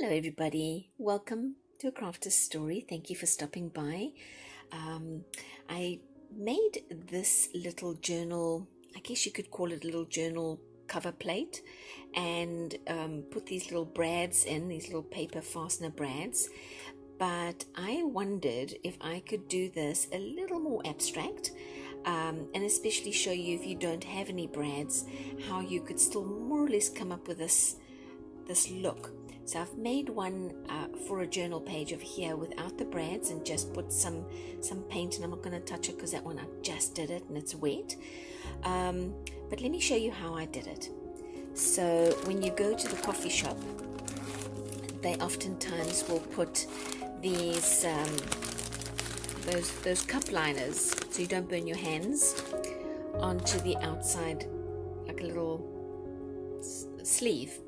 Hello everybody, welcome to A Crafter's Story. Thank you for stopping by. I made this little journal, I guess you could call it a little journal cover plate, and put these little brads in, these little paper fastener brads. But I wondered if I could do this a little more abstract, and especially show you, if you don't have any brads, how you could still more or less come up with this look. So I've made one for a journal page over here without the brads and just put some paint, and I'm not going to touch it because that one I just did it and it's wet. But let me show you how I did it. So when you go to the coffee shop, they oftentimes will put these those cup liners so you don't burn your hands onto the outside, like a little sleeve,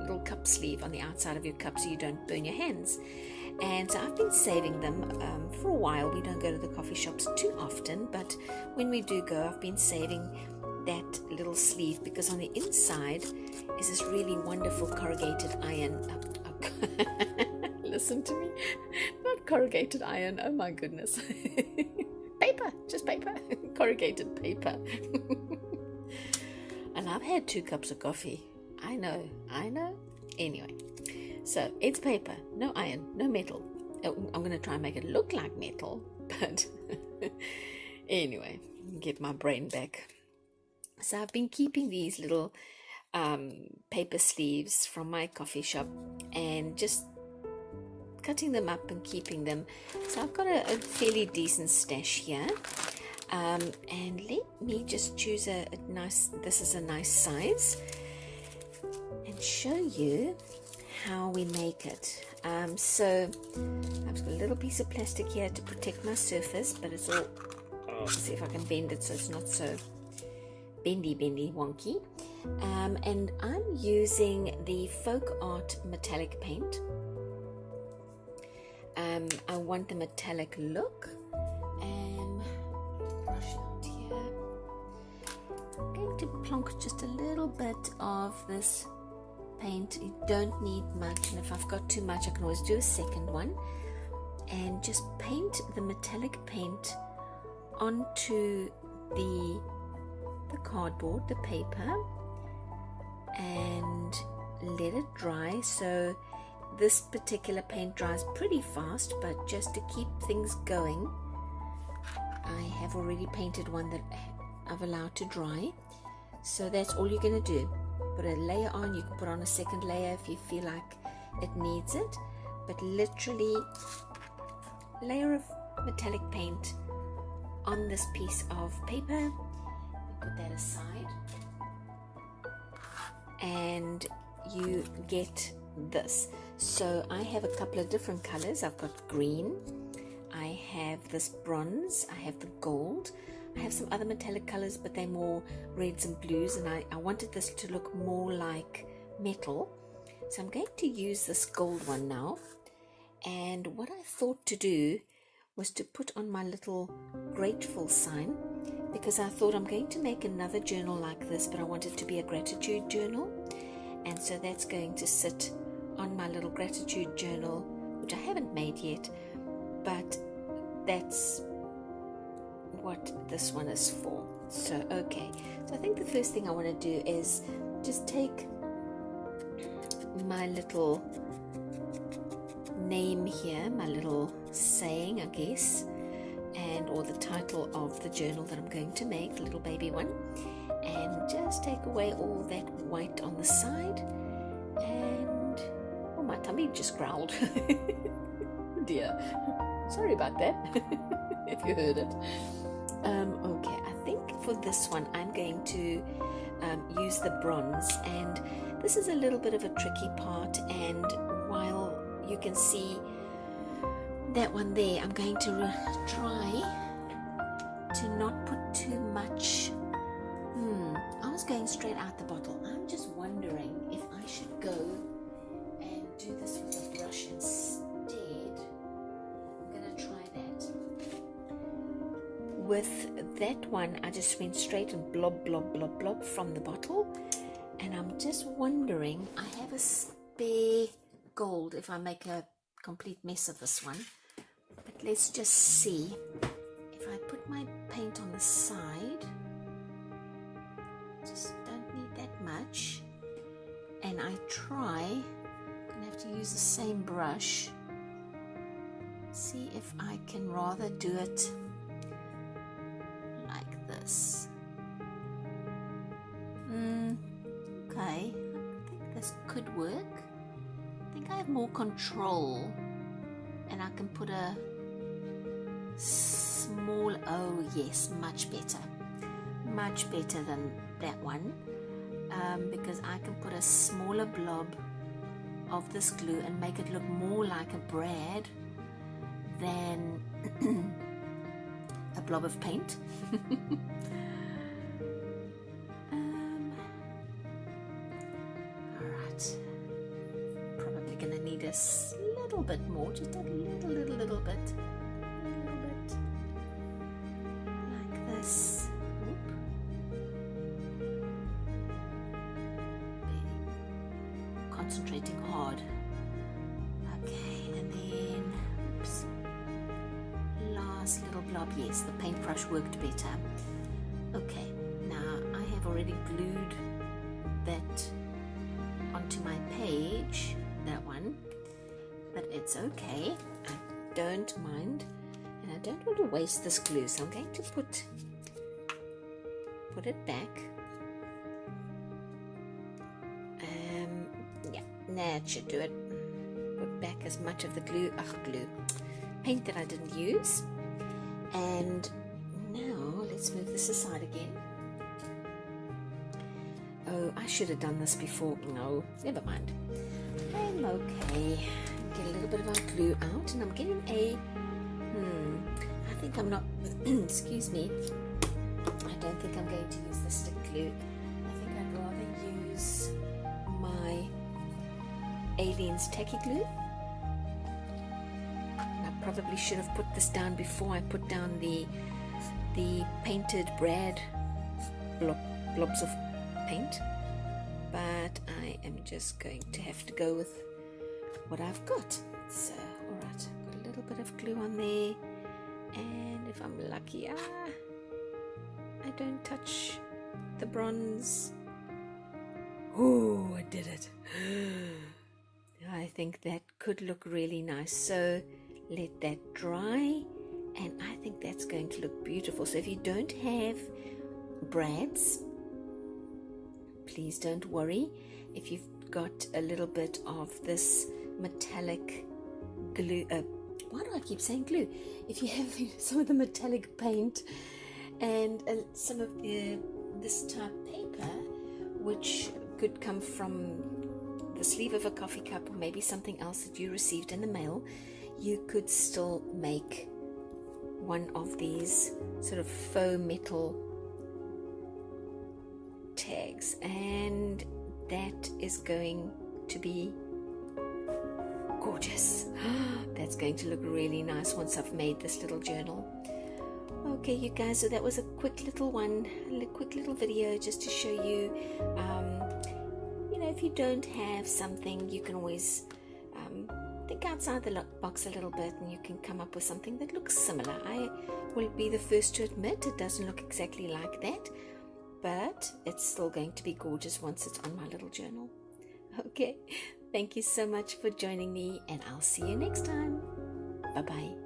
little cup sleeve on the outside of your cup so you don't burn your hands. And so I've been saving them for a while. We don't go to the coffee shops too often, but when we do go, I've been saving that little sleeve because on the inside is this really wonderful corrugated iron. Listen to me, not corrugated iron, oh my goodness. Paper, just paper, corrugated paper. And I've had 2 cups of coffee. I know. Anyway, so it's paper, no iron, no metal. I'm going to try and make it look like metal, but anyway, get my brain back. So I've been keeping these little paper sleeves from my coffee shop and just cutting them up and keeping them. So I've got a fairly decent stash here. And let me just choose a nice, this is a nice size, and show you how we make it. So I've got a little piece of plastic here to protect my surface, but it's all, let's see if I can bend it so it's not so bendy wonky. And I'm using the FolkArt metallic paint. I want the metallic look. Brush out here. I'm going to plonk just a little bit of this paint. You don't need much, and if I've got too much I can always do a second one, and just paint the metallic paint onto the cardboard, the paper, and let it dry. So this particular paint dries pretty fast, but just to keep things going, I have already painted one that I've allowed to dry. So that's all you're going to do. Put a layer on. You can put on a second layer if you feel like it needs it, but literally layer of metallic paint on this piece of paper. Put that aside, and you get this. So I have a couple of different colors. I've got green, I have this bronze, I have the gold, I have some other metallic colors, but they're more reds and blues, and I wanted this to look more like metal. So I'm going to use this gold one now. And what I thought to do was to put on my little grateful sign, because I thought I'm going to make another journal like this, but I want it to be a gratitude journal. And so that's going to sit on my little gratitude journal, which I haven't made yet, but that's what this one is for. So okay, so I think the first thing I want to do is just take my little name here, my little saying, I guess, and or the title of the journal that I'm going to make, the little baby one, and just take away all that white on the side. And oh, my tummy just growled. Dear, sorry about that. If you heard it. Okay, I think for this one I'm going to use the bronze, and this is a little bit of a tricky part, and while you can see that one there, I'm going to try to not put too much. I was going straight out the bottle. I'm just wondering if I should go and do this with a brush instead. I'm going to try that. With that one, I just went straight and blob from the bottle, and I'm just wondering, I have a spare gold if I make a complete mess of this one. But let's just see. If I put my paint on the side, just don't need that much. And I try, I'm going to have to use the same brush. See if I can rather do it like this. Okay, I think this could work. I think I have more control, and I can put a small, oh yes, much better than that one, because I can put a smaller blob of this glue and make it look more like a brad than a blob of paint. Alright, probably gonna need a little bit more, just a little bit like this. Concentrating hard. Okay, and then oops, last little blob. Yes, the paintbrush worked better. Okay, now I have already glued that onto my page, that one, but it's okay. I don't mind, and I don't want to waste this glue, so I'm going to put it back. That should do it. Put back as much of the paint that I didn't use. And now let's move this aside again. Oh, I should have done this before. No, never mind. I'm okay. Get a little bit of our glue out, and I'm getting a I think I'm not excuse me, I don't think I'm going to use the stick glue. I think I'd rather use my Aleene's Tacky glue. I probably should have put this down before I put down the painted brad blobs of paint, but I am just going to have to go with what I've got. So alright, got a little bit of glue on there, and if I'm lucky, I don't touch the bronze. Oh, I did it. I think that could look really nice. So let that dry, and I think that's going to look beautiful. So if you don't have brads, please don't worry. If you've got a little bit of this metallic glue, why do I keep saying glue? If you have some of the metallic paint and some of this type paper, which could come from the sleeve of a coffee cup or maybe something else that you received in the mail, you could still make one of these sort of faux metal tags, and that is going to be gorgeous. That's going to look really nice once I've made this little journal. Okay, you guys, so that was a quick little one, a quick little video just to show you, if you don't have something, you can always think outside the box a little bit, and you can come up with something that looks similar. I will be the first to admit it doesn't look exactly like that, but it's still going to be gorgeous once it's on my little journal. Okay, thank you so much for joining me, and I'll see you next time. Bye-bye.